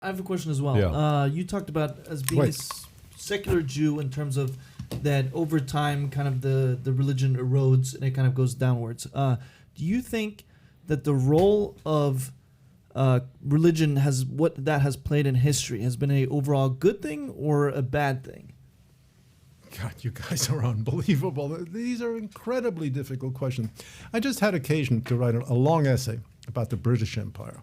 I have a question as well. Yeah. You talked about as being a secular Jew in terms of that over time kind of the religion erodes and it kind of goes downwards. Do you think that the role of religion has what that has played in history has been a overall good thing or a bad thing? God, you guys are unbelievable. These are incredibly difficult questions. I just had occasion to write a long essay about the British Empire.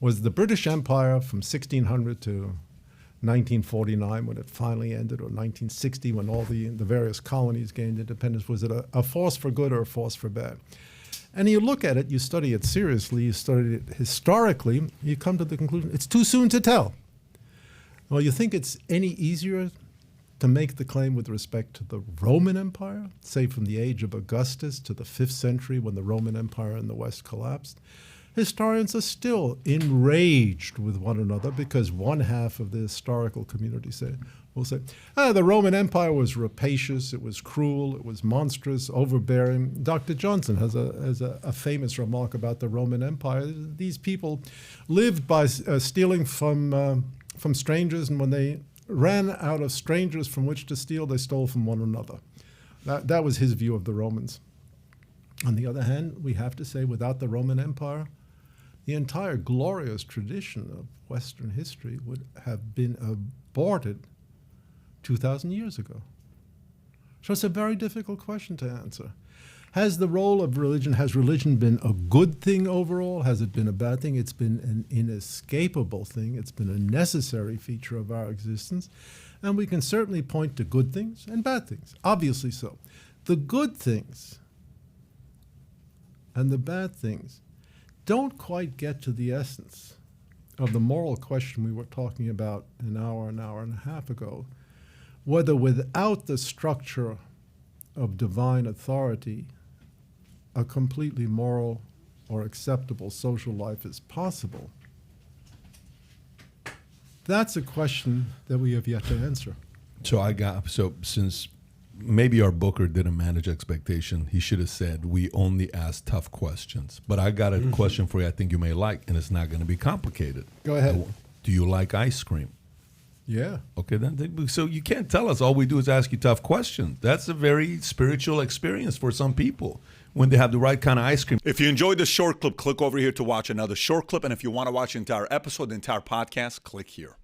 Was the British Empire from 1600 to 1949 when it finally ended, or 1960 when all the various colonies gained independence, was it a force for good or a force for bad? And you look at it, you study it seriously, you study it historically, you come to the conclusion it's too soon to tell. Well, you think it's any easier to make the claim with respect to the Roman Empire, say from the age of Augustus to the 5th century when the Roman Empire in the West collapsed? Historians are still enraged with one another because one half of the historical community will say, the Roman Empire was rapacious, it was cruel, it was monstrous, overbearing. Dr. Johnson has a famous remark about the Roman Empire. These people lived by stealing from strangers, and when they ran out of strangers from which to steal, they stole from one another. That was his view of the Romans. On the other hand, we have to say without the Roman Empire, the entire glorious tradition of Western history would have been aborted 2,000 years ago. So it's a very difficult question to answer. Has religion been a good thing overall? Has it been a bad thing? It's been an inescapable thing. It's been a necessary feature of our existence. And we can certainly point to good things and bad things, obviously so. The good things and the bad things don't quite get to the essence of the moral question we were talking about an hour and a half ago, whether without the structure of divine authority, a completely moral or acceptable social life is possible. That's a question that we have yet to answer. So since maybe our booker didn't manage expectation, he should have said we only ask tough questions. But I got a question for you I think you may like, and it's not going to be complicated. Go ahead. Do you like ice cream? Yeah. Okay, then. So you can't tell us all we do is ask you tough questions. That's a very spiritual experience for some people when they have the right kind of ice cream. If you enjoyed this short clip, click over here to watch another short clip. And if you want to watch the entire episode, the entire podcast, click here.